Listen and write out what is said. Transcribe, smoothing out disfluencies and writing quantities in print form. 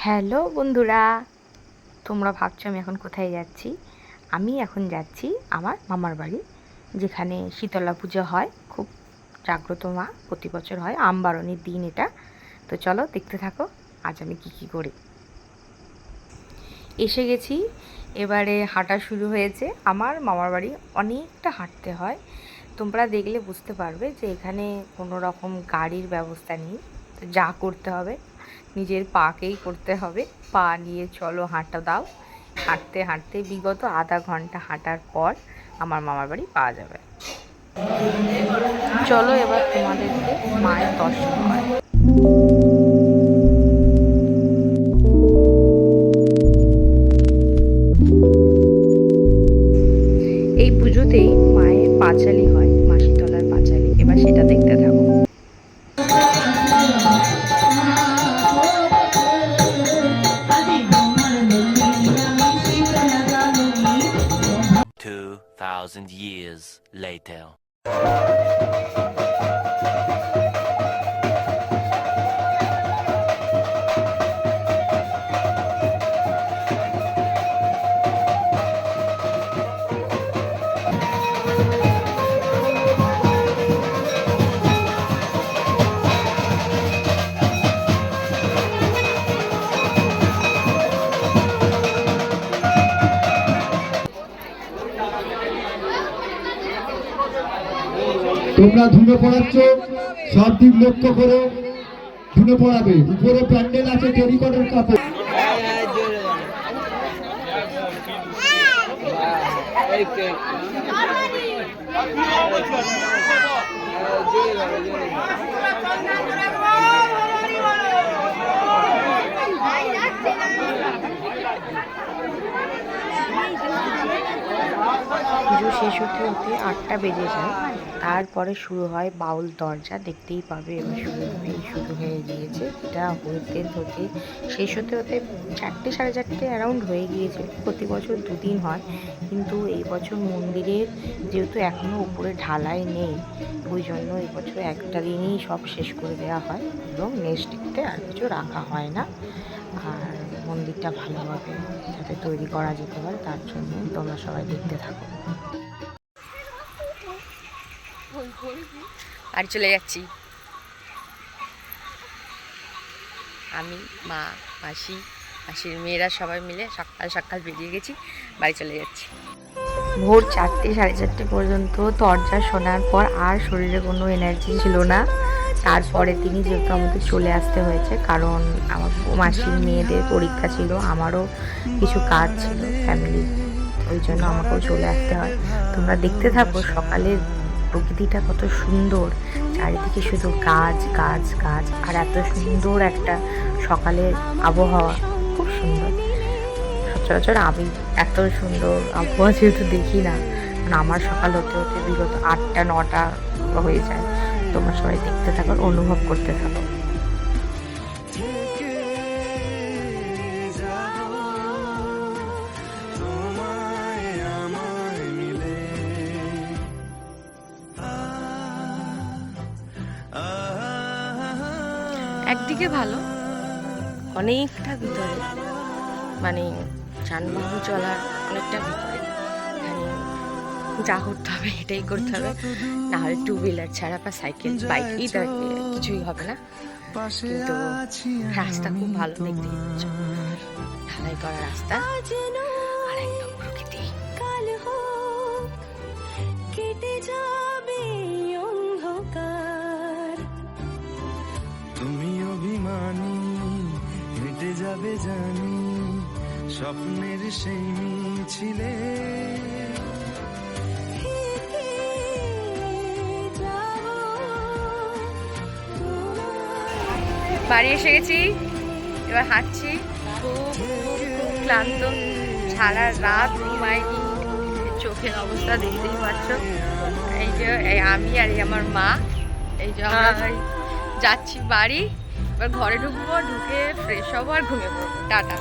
Hello বন্ধুরা, তোমরা ভাবছো আমি এখন কোথায় যাচ্ছি? আমি এখন যাচ্ছি আমার মামার বাড়ি, যেখানে শীতলা পুজো হয়। খুব জাগ্রত মা, প্রতি বছর হয়, আমবারণীর দিন এটা। তো চলো দেখতে থাকো আজ আমি কি করি। এসে গেছি, এবারে হাঁটা শুরু হয়েছে। আমার মামার বাড়ি অনেকটা হাঁটতে হয়, তোমরা দেখলে বুঝতে পারবে যে এখানে কোনো রকম গাড়ির ব্যবস্থা নেই। তো যা করতে হবে নিজের পাকেই করতে হবে। পা নিয়ে চলো, হাঁটা দাও। হাঁটতে হাঁটতে বিগত আধা ঘন্টা হাঁটার পর আমার মামার বাড়ি পাওয়া যাবে। চলো এবার তোমাদেরকে মায়ের দর্শন হয়। এই পুজোতেই মায়ের পাঁচালি হয়, মাসিতলার পাঁচালি। এবার সেটা দেখতে থাকো। 2,000 years later. তোমরা ধুনে পড়াচ্ছ, সব দিক লক্ষ্য করে ধুনে পড়াবে। উপরে প্যান্ডেল আছে টেরিকটের কাপড়। পুজো শেষ হতে হতে 8টা বেজে যায়। তারপরে শুরু হয় বাউল দরজা, দেখতেই পাবে। এবার শুরু হয়ে গিয়েছে। এটা হতে হতে শেষ হতে হতে 4টে সাড়ে 4টে অ্যারাউন্ড হয়ে গিয়েছে। প্রতি বছর দুদিন হয়, কিন্তু এই বছর মন্দিরের যেহেতু এখনও উপরে ঢালাই নেই, ওই জন্য এই বছর একটা দিনই সব শেষ করে দেওয়া হয় এবং নেক্সট ডেতে আর কিছু রাখা হয় না। আর মন্দিরটা ভালোভাবে যাতে তৈরি করা যেতে পারে, তার জন্য তোমরা সবাই দেখতে থাকো। বাড়ি চলে যাচ্ছি আমি, মা, মাসির মেয়েরা সবাই মিলে সকাল সকাল বেরিয়ে গেছি, বাড়ি চলে যাচ্ছি। ভোর 4টে সাড়ে 4টে পর্যন্ত দরজা শোনার পর আর শরীরে কোনো এনার্জি ছিল না। তারপরে তিনি যেহেতু আমাদের চলে আসতে হয়েছে, কারণ আমার মাসির মেয়েদের পরীক্ষা ছিল, আমারও কিছু কাজ ছিল ফ্যামিলি, ওই জন্য আমাকেও চলে আসতে হয়। তোমরা দেখতে থাকো সকালের প্রকৃতিটা কত সুন্দর, চারিদিকে শুধু গাছ গাছ গাছ, আর এত সুন্দর একটা সকালের আবহাওয়া, খুব সুন্দর। সচরাচর আমি এত সুন্দর আবহাওয়া যেহেতু দেখি না, কারণ আমার সকাল হতে হতে বিগত 8টা 9টা হয়ে যায়। তোমরা সবাই দেখতে থাকো, অনুভব করতে থাকো। একদিকে ভালো, অনেকটা ভিতরে, মানে যানবাহন চলার অনেকটা ভিতরে, মানে যা করতে হবে এটাই করতে হবে, নাহলে 2 হুইলার ছাড়া বা সাইকেল বাইক এইটা কিছুই হবে না। কিন্তু রাস্তা খুব ভালো, দেখতে ঢালাই করা রাস্তা আর একদম প্রকৃতি। তুমি অভিমানী হেঁটে যাবে জানি, স্বপ্নের সেই মিছিলে বাড়ি এসে গেছি, এবার হাঁটছি। খুব ক্লান্ত, সারা রাত ঘুমাইনি, চোখের অবস্থা দেখতেই পাচ্ছ। এই যে আমি আর আমার মা, এই যে আমরা যাচ্ছি বাড়ি। এবার ঘরে ঢুকবো, ঢুকে ফ্রেশ হবো আর ঘুমিয়ে পড়বো। টাটা।